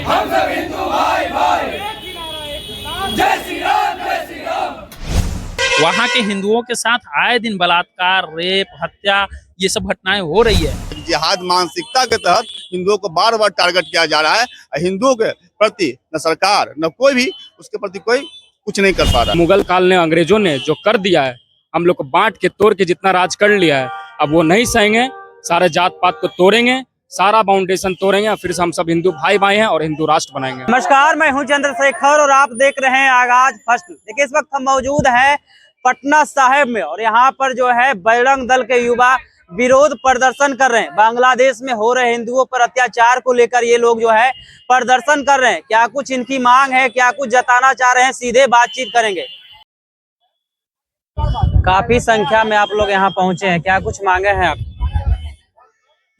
हम सब हिंदू भाई भाई। जय श्री राम, जय श्री राम। वहाँ के हिंदुओं के साथ आए दिन बलात्कार, रेप, हत्या, ये सब घटनाएं हो रही है। जिहाद मानसिकता के तहत हिंदुओं को बार बार टारगेट किया जा रहा है। हिंदुओं के प्रति न सरकार न कोई भी उसके प्रति कोई कुछ नहीं कर पा रहा। मुगल काल ने, अंग्रेजों ने जो कर दिया है, हम लोग को बांट के तोड़ के जितना राज कर लिया है, अब वो नहीं सहेंगे। सारे जात पात को तोड़ेंगे, सारा बाउंडेशन तोड़ेंगे, फिर हम सब हिंदू भाई भाई हैं और हिंदू राष्ट्र बनाएंगे। नमस्कार, मैं हूं चंद्रशेखर और आप देख रहे हैं आगाज फर्स्ट। देखिए, इस वक्त हम मौजूद हैं पटना साहिब में और यहाँ पर जो है बजरंग दल के युवा विरोध प्रदर्शन कर रहे हैं। बांग्लादेश में हो रहे हिंदुओं पर अत्याचार को लेकर ये लोग जो है प्रदर्शन कर रहे हैं। क्या कुछ इनकी मांग है, क्या कुछ जताना चाह रहे हैं, सीधे बातचीत करेंगे। काफी संख्या में आप लोग यहाँ पहुंचे हैं, क्या कुछ मांगे हैं आप?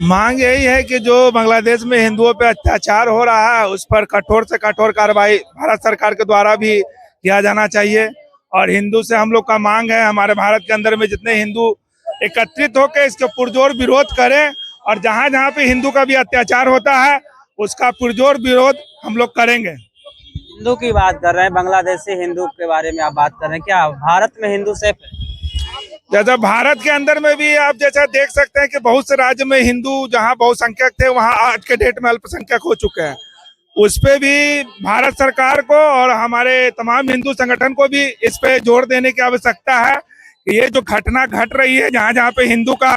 मांग यही है कि जो बांग्लादेश में हिंदुओं पे अत्याचार हो रहा है उस पर कठोर से कठोर कार्रवाई भारत सरकार के द्वारा भी किया जाना चाहिए। और हिंदू से हम लोग का मांग है, हमारे भारत के अंदर में जितने हिंदू एकत्रित होकर इसके पुरजोर विरोध करें और जहाँ जहाँ पे हिंदू का भी अत्याचार होता है उसका पुरजोर विरोध हम लोग करेंगे। हिंदू की बात कर रहे हैं, बांग्लादेशी हिंदू के बारे में आप बात कर रहे हैं। क्या भारत में हिंदू सेफ है? जैसा भारत के अंदर में भी आप जैसा देख सकते हैं कि बहुत से राज्य में हिंदू जहां बहुसंख्यक थे वहां आज के डेट में अल्पसंख्यक हो चुके हैं। उस पे भी भारत सरकार को और हमारे तमाम हिंदू संगठन को भी इस पे जोर देने की आवश्यकता है कि ये जो घटना घट रही है, जहां जहां पे हिंदू का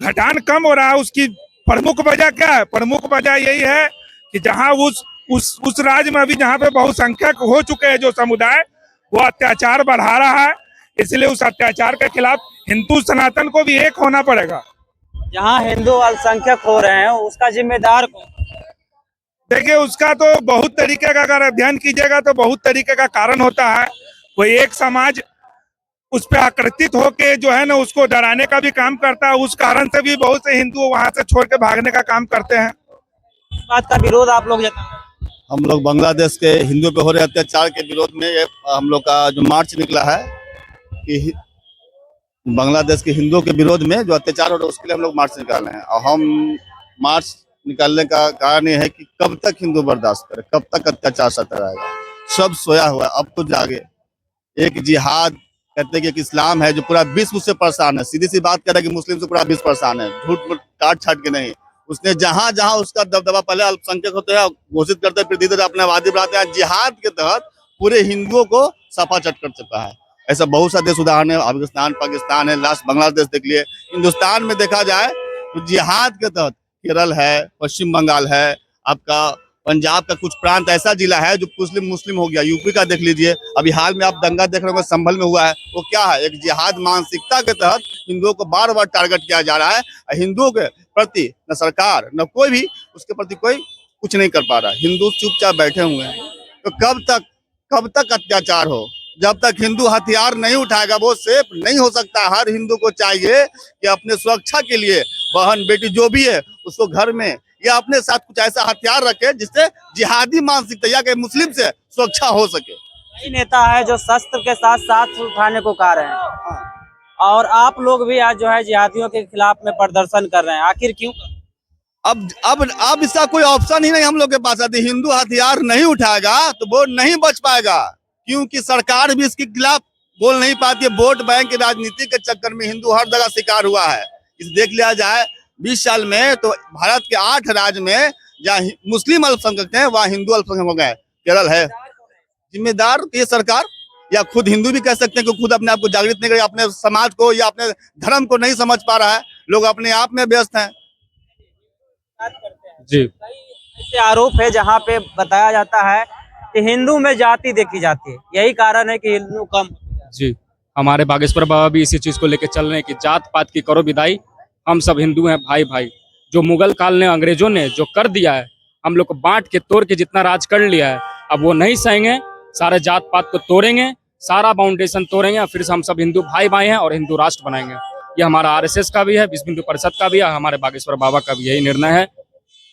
घटान कम हो रहा है, उसकी प्रमुख वजह क्या है? प्रमुख वजह यही है कि जहाँ उस राज्य में अभी जहाँ पे बहुसंख्यक हो चुके हैं जो समुदाय, वो अत्याचार बढ़ा रहा है। इसलिए उस अत्याचार के खिलाफ हिंदू सनातन को भी एक होना पड़ेगा। जहाँ हिंदू अल्पसंख्यक हो रहे हैं उसका जिम्मेदार कौन? देखिए, उसका तो बहुत तरीके का, अगर अध्ययन कीजिएगा तो बहुत तरीके का कारण होता है। कोई एक समाज उस पर आकृतित होके जो है ना उसको डराने का भी काम करता है। उस कारण से भी बहुत से हिंदू वहां से छोड़ के भागने का काम करते हैं। इस बात का विरोध आप लोग हम लोग बांग्लादेश के हिंदुओं पे हो रहे अत्याचार के विरोध में हम लोग का जो मार्च निकला है कि बांग्लादेश के हिंदुओं के विरोध में जो अत्याचार हो रहा है उसके लिए हम लोग मार्च निकाल रहे हैं। और हम मार्च निकालने का कारण ये है कि कब तक हिंदू बर्दाश्त करे, कब तक अत्याचार सता रहेगा। सब सोया हुआ है, अब तो जागे। एक जिहाद कहते हैं कि एक इस्लाम है जो पूरा विश्व से परेशान है। सीधी सी बात कह रहा है कि मुस्लिम से पूरा विश्व परेशान है, झूठ काट छाट के नहीं। उसने जहां जहां उसका दबदबा, पहले अल्पसंख्यक होते हैं घोषित करते हैं, फिर धीरे धीरे अपने आबादी बढ़ाते हैं। जिहाद के तहत पूरे हिंदुओं को सफा चट कर चुका है। ऐसा बहुत सा देश उदाहरण है, अफगानिस्तान, पाकिस्तान है, लास्ट बांग्लादेश देख लिए। हिंदुस्तान में देखा जाए तो जिहाद के तहत केरल है, पश्चिम बंगाल है, आपका पंजाब का कुछ प्रांत ऐसा जिला है जो मुस्लिम हो गया। यूपी का देख लीजिए, अभी हाल में आप दंगा देख रहे हो संभल में हुआ है। वो क्या है? एक जिहाद मानसिकता के तहत हिंदुओं को बार बार टारगेट किया जा रहा है। हिंदुओं के प्रति न सरकार न कोई भी उसके प्रति कोई कुछ नहीं कर पा रहा। हिंदू चुपचाप बैठे हुए हैं। तो कब तक अत्याचार हो? जब तक हिंदू हथियार नहीं उठाएगा वो सेफ नहीं हो सकता। हर हिंदू को चाहिए कि अपने सुरक्षा के लिए बहन बेटी जो भी है उसको घर में या अपने साथ कुछ ऐसा हथियार रखे जिससे जिहादी मानसिकता या कि मुस्लिम से सुरक्षा हो सके। कई नेता है जो शस्त्र के साथ साथ उठाने को कह रहे हैं और आप लोग भी आज जो है जिहादियों के खिलाफ में प्रदर्शन कर रहे हैं, आखिर क्यों? अब इसका कोई ऑप्शन ही नहीं हम लोग के पास। यदि हिंदू हथियार नहीं उठाएगा तो वो नहीं बच पाएगा, क्योंकि सरकार भी इसके खिलाफ बोल नहीं पाती है। वोट बैंक की राजनीति के चक्कर में हिंदू हर जगह शिकार हुआ है। इस देख लिया जाए 20 साल में तो भारत के 8 राज्य में जहाँ मुस्लिम अल्पसंख्यक हैं वहाँ हिंदू अल्पसंख्यक हो गए। केरल है जिम्मेदार ये सरकार, या खुद हिंदू भी कह सकते हैं कि खुद अपने आप को जागृत नहीं करे, अपने समाज को या अपने धर्म को नहीं समझ पा रहा है। लोग अपने आप में व्यस्त हैं। जी, ऐसे आरोप है जहाँ पे बताया जाता है कि हिंदू में जाति देखी जाती है, यही कारण है कि हिंदू कम। जी, हमारे बागेश्वर बाबा भी इसी चीज को लेकर चल रहे हैं कि जात पात की करो विदाई, हम सब हिंदू हैं भाई भाई। जो मुगल काल ने, अंग्रेजों ने जो कर दिया है, हम लोग को बांट के तोड़ के जितना राज कर लिया है, अब वो नहीं सहेंगे। सारे जात पात को तोड़ेंगे, सारा बाउंडेशन तोड़ेंगे, फिर हम सब हिंदू भाई भाई हैं और हिंदू राष्ट्र बनाएंगे। ये हमारा आरएसएस का भी है, विश्व हिंदू परिषद का भी है, हमारे बागेश्वर बाबा का भी यही निर्णय है।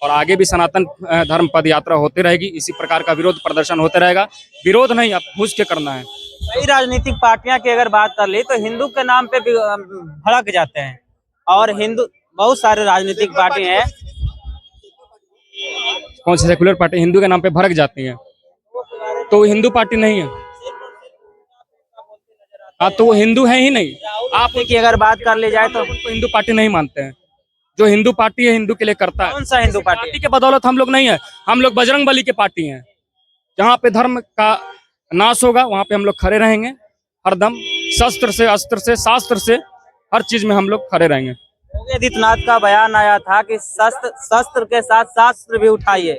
और आगे भी सनातन धर्म पद यात्रा होती रहेगी, इसी प्रकार का विरोध प्रदर्शन होते रहेगा। विरोध नहीं, अब घुस के करना है। कई राजनीतिक पार्टियां की अगर बात कर ली तो हिंदू के नाम पे भड़क जाते हैं और हिंदू बहुत सारे राजनीतिक पार्टी हैं कौन सी सेकुलर पार्टी हिंदू के नाम पे भड़क जाती है, तो वो हिंदू पार्टी नहीं है। हाँ, तो वो हिंदू है ही नहीं। आप की अगर बात कर ली जाए तो उनको हिंदू पार्टी नहीं मानते हैं। जो हिंदू पार्टी है हिंदू के लिए करता है। कौन सा हिंदू पार्टी पार्टी के बदौलत हम लोग नहीं है, हम लोग बजरंग बली की पार्टी हैं। जहाँ पे धर्म का नाश होगा वहाँ पे हम लोग खड़े रहेंगे हरदम, शस्त्र से, अस्त्र से, शास्त्र से, हर चीज में हम लोग खड़े रहेंगे। योगी आदित्यनाथ का बयान आया था कि शस्त्र के साथ शास्त्र भी उठाइए,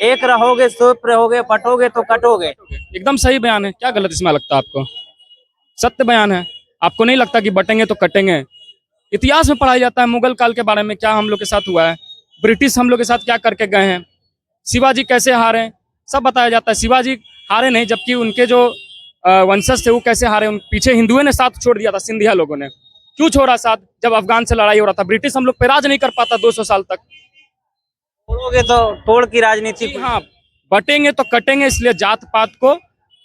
एक रहोगे चुप रहोगे, पटोगे तो कटोगे। एकदम सही बयान है, क्या गलत इसमें लगता है आपको? सत्य बयान है। आपको नहीं लगता कि बटेंगे तो कटेंगे? इतिहास में पढ़ाया जाता है मुगल काल के बारे में, क्या हम लोग के साथ हुआ है, ब्रिटिश हम लोग के साथ क्या करके गए हैं, शिवाजी कैसे हारे, सब बताया जाता है। शिवाजी हारे नहीं, जबकि उनके जो वंशज थे वो कैसे हारे, उन पीछे हिंदुओं ने साथ छोड़ दिया था, सिंधिया लोगों ने। क्यों छोड़ा साथ? जब अफगान से लड़ाई हो रहा था, ब्रिटिश हम लोग पे राज नहीं कर पाता 200 साल तक। तोड़ोगे तो तोड़ की राजनीति। हाँ, बटेंगे तो कटेंगे, इसलिए जात पात को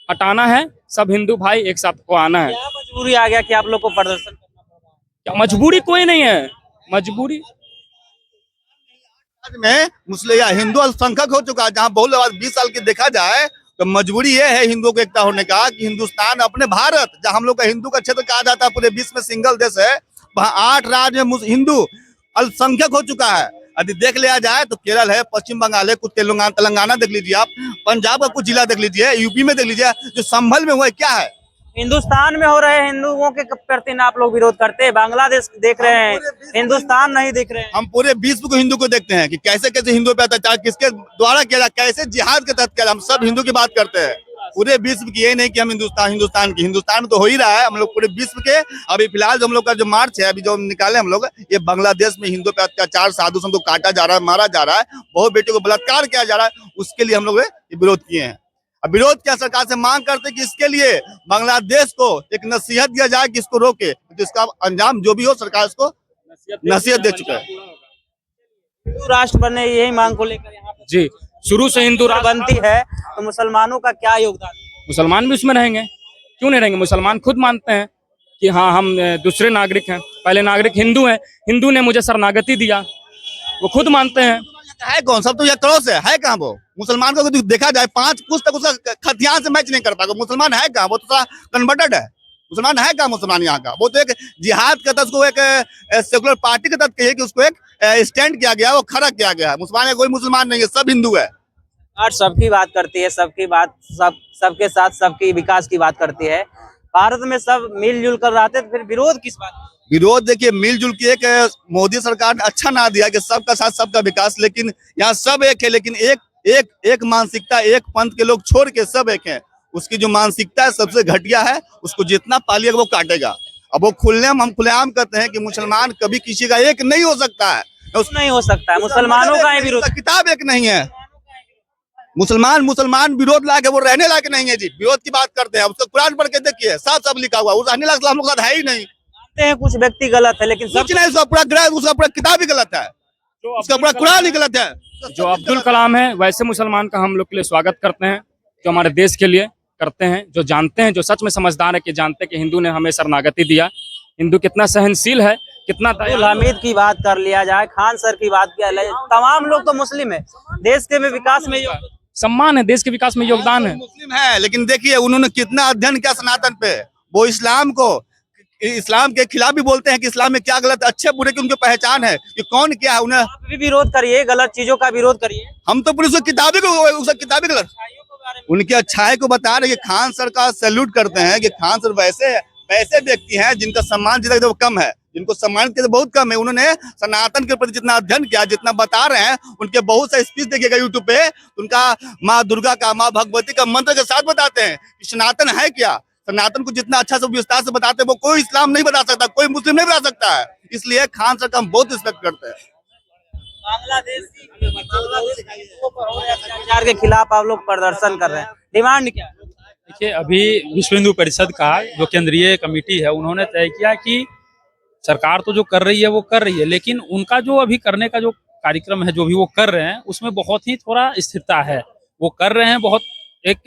हटाना है, सब हिंदू भाई एक साथ को आना है। क्या मजबूरी आ गया कि आप लोग को प्रदर्शन करना पड़ा? क्या मजबूरी? कोई नहीं है मजबूरी। में मुस्लिम या हिंदू अल्पसंख्यक हो चुका है, जहाँ बहुलवाद 20 साल की देखा जाए तो मजबूरी ये है हिंदुओं को एकता होने का कि हिंदुस्तान अपने भारत, जहाँ हम लोग का हिंदू का क्षेत्र कहा जाता है, पूरे विश्व में सिंगल देश है, वहाँ 8 राज्य में हिंदू अल्पसंख्यक हो चुका है। यदि देख लिया जाए तो केरल है, पश्चिम बंगाल है, कुछ तेलंगाना देख लीजिए आप, पंजाब का कुछ जिला देख लीजिए, यूपी में देख लीजिए, जो संभल में हुआ है क्या है। हिंदुस्तान में हो रहे हिंदुओं के प्रति ना आप लोग विरोध करते हैं, बांग्लादेश देख रहे हैं, हिंदुस्तान नहीं देख रहे हैं। हम पूरे विश्व को हिंदू को देखते हैं कि कैसे कैसे हिंदुओं पे अत्याचार किसके द्वारा किया जाए, कैसे जिहाद के तहत किया जाए, हम सब हिंदू की बात करते हैं। पूरे विश्व की, ये नहीं कि हम हिंदुस्तान में तो हो ही रहा है, हम लोग पूरे विश्व के। अभी फिलहाल जो हम लोग का जो मार्च है, अभी जो निकाले हम लोग, ये बांग्लादेश में हिंदुओं पे अत्याचार, साधु संतों को काटा जा रहा है, मारा जा रहा है, बहुत बेटियों को बलात्कार किया जा रहा है, उसके लिए हम लोग ये विरोध किए हैं। अब विरोध क्या, सरकार से मांग करते कि इसके लिए बांग्लादेश को एक नसीहत दिया जाए कि इसको रोके, तो इसका अंजाम जो भी हो सरकार इसको नसीहत दे चुका है। हिंदू राष्ट्र बनने यही मांग को लेकर यहाँ पर जी, शुरू से हिंदू राष्ट्र बनती है, तो मुसलमानों का क्या योगदान? मुसलमान भी उसमें रहेंगे, क्यों नहीं रहेंगे? मुसलमान खुद मानते हैं कि हाँ हम दूसरे नागरिक हैं, पहले नागरिक हिंदू हैं, हिंदू ने मुझे शरणागति दिया, वो खुद मानते हैं। है कौन? सब तो ये क्रॉस है कहाँ वो? मुसलमान को देखा जाए 5 पुस्त तक उसका खतियान से मैच नहीं कर पाएगा। मुसलमान है कहाँ? वो तो थोड़ा कन्वर्टेड है। मुसलमान है कहाँ? मुसलमान यहाँ का वो तो एक जिहाद के तहत उसको एक सेकुलर पार्टी के तहत कहिए कि उसको एक स्टैंड किया गया, वो खड़ा किया गया। मुसलमान है, कोई मुसलमान नहीं है, सब हिंदू है। और सबकी बात करती है, सबकी बात सबके साथ सबकी विकास की बात करती है। भारत में सब मिलजुल कर रहते, तो फिर विरोध किस बात? विरोध देखिए, मिलजुल के एक मोदी सरकार ने अच्छा ना दिया कि सबका साथ सबका विकास, लेकिन यहाँ सब एक है, लेकिन एक मानसिकता, एक पंथ के लोग छोड़ के सब एक है। उसकी जो मानसिकता है सबसे घटिया है, उसको जितना पालिएगा वो काटेगा। अब वो हम खुलेआम कहते हैं कि मुसलमान कभी किसी का एक नहीं हो सकता है, नहीं हो सकता है, मुसलमानों का ही विरोध। किताब एक नहीं है, मुसलमान विरोध लायक है, वो रहने लायक नहीं है जी। विरोध की बात करते हैं, उसका कुरान पढ़ के देखिए, साफ साफ लिखा हुआ, उस रहने लायक हम लोग साथ है ही नहीं। हैं कुछ व्यक्ति गलत है, लेकिन कुछ नहीं, उसका पूरा ग्रह, उसका पूरा किताब ही गलत है, उसका पूरा कुरान ही गलत है। जो अब्दुल कलाम है वैसे मुसलमान का हम लोग के लिए स्वागत करते हैं, जो हमारे देश के लिए करते हैं, जो जानते हैं, जो सच में समझदार है कि जानते हैं कि हिंदू ने हमें शरणागति दिया, हिंदू कितना सहनशील है, कितना हामिद की बात कर लिया जाए, खान सर की बात किया जाए, तमाम लोग तो मुस्लिम है, देश के में विकास में सम्मान है, देश के विकास में योगदान है। मुस्लिम है, लेकिन देखिए उन्होंने कितना अध्ययन किया सनातन पे। वो इस्लाम के खिलाफ भी बोलते हैं कि इस्लाम में क्या गलत, अच्छे बुरे की उनकी पहचान है कि कौन क्या है। उन्हें आप भी विरोध करिए, गलत चीजों का विरोध करिए। हम तो पुलिस किताबी गलत, उनकी अच्छाई को बता रहे। खान सर का सैल्यूट करते हैं कि खान सर वैसे व्यक्ति हैं जिनका सम्मान जितना कम है, जिनको सम्मान के बहुत कम है। उन्होंने सनातन के प्रति जितना अध्ययन किया, जितना बता रहे हैं, उनके बहुत सा स्पीच देखिएगा यूट्यूब पे, उनका माँ दुर्गा का, माँ भगवती का मंत्र के साथ बताते हैं कि सनातन है क्या। सनातन को जितना अच्छा से विस्तार से बताते हैं, वो कोई इस्लाम नहीं बता सकता, कोई मुस्लिम नहीं बता सकता है। इसलिए खान सर का हम बहुत रिस्पेक्ट करते हैं। बांग्लादेश के खिलाफ आप लोग प्रदर्शन कर रहे हैं, डिमांड क्या? देखिए, अभी विश्व हिंदू परिषद का जो केंद्रीय कमेटी है, उन्होंने तय किया कि सरकार तो जो कर रही है वो कर रही है, लेकिन उनका जो अभी करने का जो कार्यक्रम है, जो भी वो कर रहे हैं, उसमें बहुत ही थोड़ा स्थिरता है। वो कर रहे हैं बहुत एक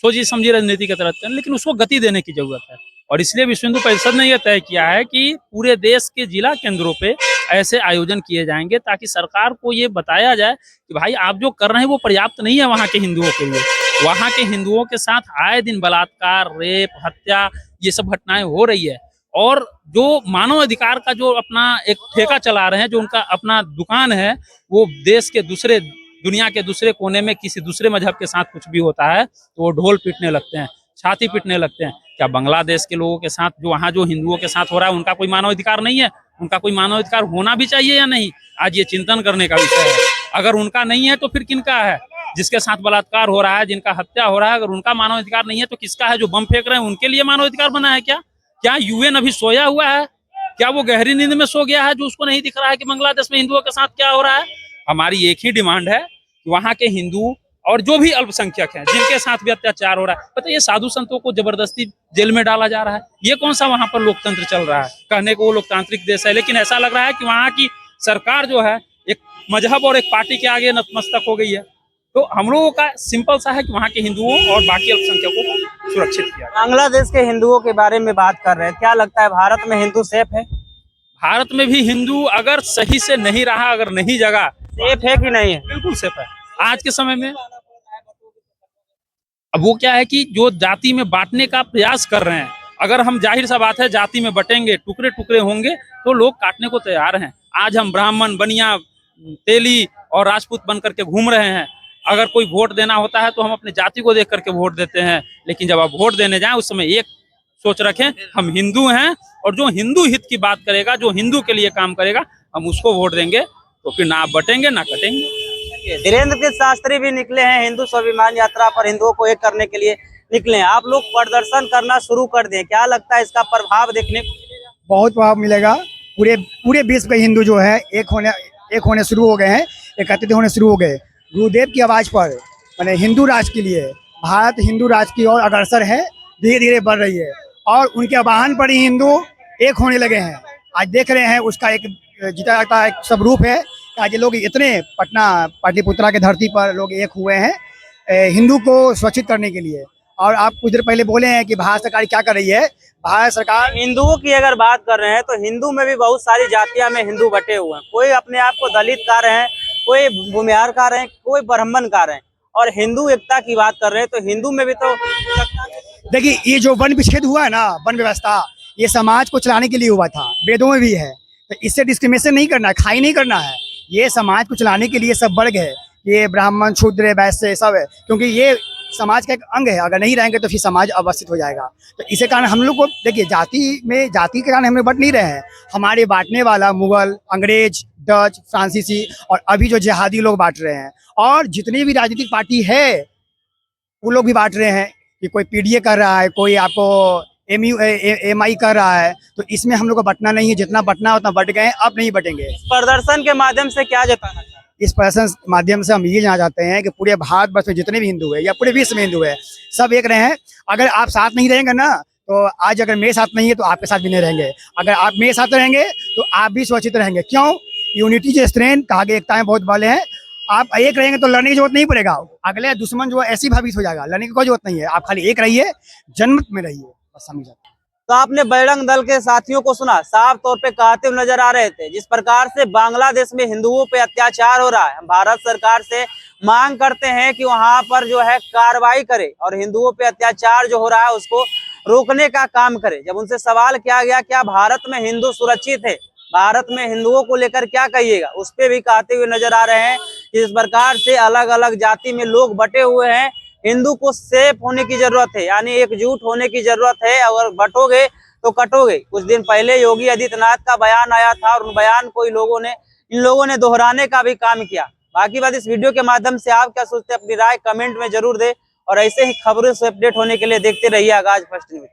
सोची समझी राजनीति के तहत, लेकिन उसको गति देने की जरूरत है। और इसलिए विश्व हिंदू परिषद ने यह तय किया है कि पूरे देश के जिला केंद्रों पे ऐसे आयोजन किए जाएंगे ताकि सरकार को ये बताया जाए कि भाई आप जो कर रहे हैं वो पर्याप्त नहीं है वहाँ के हिंदुओं के लिए। वहाँ के हिंदुओं के साथ आए दिन बलात्कार, रेप, हत्या, ये सब घटनाएं हो रही है। और जो मानव अधिकार का जो अपना एक ठेका चला रहे हैं, जो उनका अपना दुकान है, वो देश के दूसरे, दुनिया के दूसरे कोने में किसी दूसरे मजहब के साथ कुछ भी होता है तो वो ढोल पीटने लगते हैं, छाती पीटने लगते हैं। क्या बांग्लादेश के लोगों के साथ जो वहाँ जो हिंदुओं के साथ हो रहा है उनका कोई मानव अधिकार नहीं है? उनका कोई मानव अधिकार होना भी चाहिए या नहीं? आज ये चिंतन करने का विषय है। अगर उनका नहीं है तो फिर किनका है? जिसके साथ बलात्कार हो रहा है, जिनका हत्या हो रहा है, अगर उनका मानव अधिकार नहीं है तो किसका है? जो बम फेंक रहे हैं उनके लिए मानव अधिकार बना है क्या? क्या यूएन अभी सोया हुआ है? क्या वो गहरी नींद में सो गया है जो उसको नहीं दिख रहा है कि बांग्लादेश में हिंदुओं के साथ क्या हो रहा है? हमारी एक ही डिमांड है कि वहाँ के हिंदू और जो भी अल्पसंख्यक हैं जिनके साथ भी अत्याचार हो रहा है, पता है ये साधु संतों को जबरदस्ती जेल में डाला जा रहा है। ये कौन सा वहाँ पर लोकतंत्र चल रहा है? कहने को वो लोकतांत्रिक देश है, लेकिन ऐसा लग रहा है कि वहाँ की सरकार जो है एक मजहब और एक पार्टी के आगे नतमस्तक हो गई है। तो हम लोगों का सिंपल सा है कि वहाँ के हिंदुओं और बाकी अल्पसंख्यकों को सुरक्षित किया जाए। बांग्लादेश के हिंदुओं के बारे में बात कर रहे हैं, क्या लगता है भारत में हिंदू सेफ है? भारत में भी हिंदू अगर सही से नहीं रहा, अगर नहीं जगा, सेफ है कि नहीं है? बिल्कुल सेफ है आज के समय में। अब वो क्या है कि जो जाति में बांटने का प्रयास कर रहे हैं, अगर हम जाहिर सा बात है जाति में बटेंगे, टुकड़े टुकड़े होंगे तो लोग काटने को तैयार हैं। आज हम ब्राह्मण, बनिया, तेली और राजपूत बन करके घूम रहे हैं। अगर कोई वोट देना होता है तो हम अपने जाति को देख करके वोट देते हैं, लेकिन जब आप वोट देने जाएं उस समय एक सोच रखें, हम हिंदू हैं और जो हिंदू हित की बात करेगा, जो हिंदू के लिए काम करेगा, हम उसको वोट देंगे। तो फिर ना आप बटेंगे ना कटेंगे। धीरेन्द्र कृष्ण शास्त्री भी निकले हैं हिंदू स्वाभिमान यात्रा पर, हिंदुओं को एक करने के लिए निकले हैं। आप लोग प्रदर्शन करना शुरू कर दें, क्या लगता है इसका प्रभाव देखने को मिलेगा? बहुत प्रभाव मिलेगा। पूरे विश्व के हिंदू जो है एक होने शुरू हो गए हैं, एकत्रित होने शुरू हो गए। गुरुदेव की आवाज़ पर मैंने हिंदू राष्ट्र के लिए भारत हिंदू राष्ट्र की ओर अग्रसर है, धीरे धीरे बढ़ रही है और उनके आह्वान पर ही हिंदू एक होने लगे हैं। आज देख रहे हैं उसका एक जीता जाता एक स्वरूप है। आज ये लोग इतने पटना पाटलिपुत्रा के धरती पर लोग एक हुए हैं हिंदू को सुरक्षित करने के लिए। और आप कुछ देर पहले बोले हैं कि भारत सरकार क्या कर रही है। भारत सरकार हिंदुओं की अगर बात कर रहे हैं तो हिंदू में भी बहुत सारी जातियां में हिंदू बटे हुए हैं। कोई अपने आप को दलित कह रहे हैं, कोई भूमिहार कह रहे हैं, कोई ब्राह्मण कह रहे हैं, और हिंदू एकता की बात कर रहे हैं तो हिंदू में भी तो देखिए, ये जो वन विच्छेद हुआ है ना, वन व्यवस्था, ये समाज को चलाने के लिए हुआ था, वेदों में भी है। तो इससे डिस्क्रिमिनेशन नहीं करना है, खाई नहीं करना है। ये समाज को चलाने के लिए सब वर्ग है, ये ब्राह्मण, शूद्र, वैश्य सब है, क्योंकि ये समाज का एक अंग है। अगर नहीं रहेंगे तो फिर समाज अवस्थित हो जाएगा। तो इसी कारण हम लोग को देखिए, जाति के कारण हम लोग बट नहीं रहे हैं। हमारे बांटने वाला मुगल, अंग्रेज, डच, फ्रांसीसी और अभी जो जिहादी लोग बांट रहे हैं, और जितनी भी राजनीतिक पार्टी है वो लोग भी बांट रहे हैं कि कोई पीडीए कर रहा है, कोई आपको एमआई कर रहा है। तो इसमें हम लोग को बटना नहीं है, जितना बटना उतना बट गए, अब नहीं बटेंगे। प्रदर्शन के माध्यम से क्या जताना? इस प्रदर्शन के माध्यम से हम ये जानना चाहते हैं कि पूरे भारतवर्ष में जितने भी हिंदू है या पूरे विश्व में हिंदू है, सब एक रहे हैं। अगर आप साथ नहीं रहेंगे ना, तो आज अगर मेरे साथ नहीं है तो आपके साथ भी नहीं रहेंगे। अगर आप मेरे साथ रहेंगे तो आप भी सुरक्षित रहेंगे। क्यों? यूनिटी इज स्ट्रेंथ, कहा गया एकता में बहुत बल है। आप एक रहेंगे तो लड़ने की जरूरत नहीं पड़ेगा। अगले दुश्मन जो है ऐसी भयभीत हो जाएगा, लड़ने की कोई जरूरत नहीं है। आप खाली एक रहिए, जनमत में रहिए, बस समझ। तो आपने बजरंग दल के साथियों को सुना, साफ तौर पे कहते हुए नजर आ रहे थे जिस प्रकार से बांग्लादेश में हिंदुओं पे अत्याचार हो रहा है। हम भारत सरकार से मांग करते हैं कि वहां पर जो है कार्रवाई करे और हिंदुओं पे अत्याचार जो हो रहा है उसको रोकने का काम करे। जब उनसे सवाल किया गया क्या भारत में हिंदू सुरक्षित है, भारत में हिंदुओं को लेकर क्या कहिएगा, उस पर भी कहते हुए नजर आ रहे हैं कि इस प्रकार से अलग अलग जाति में लोग बटे हुए हैं। हिंदू को सेफ होने की जरूरत है, यानी एकजुट होने की जरूरत है। अगर बटोगे तो कटोगे। कुछ दिन पहले योगी आदित्यनाथ का बयान आया था और उन बयान को इन लोगों ने दोहराने का भी काम किया। बाकी बात इस वीडियो के माध्यम से आप क्या सोचते हैं, अपनी राय कमेंट में जरूर दे और ऐसे ही खबरों से अपडेट होने के लिए देखते रहिए आगाज फर्स्ट न्यूज।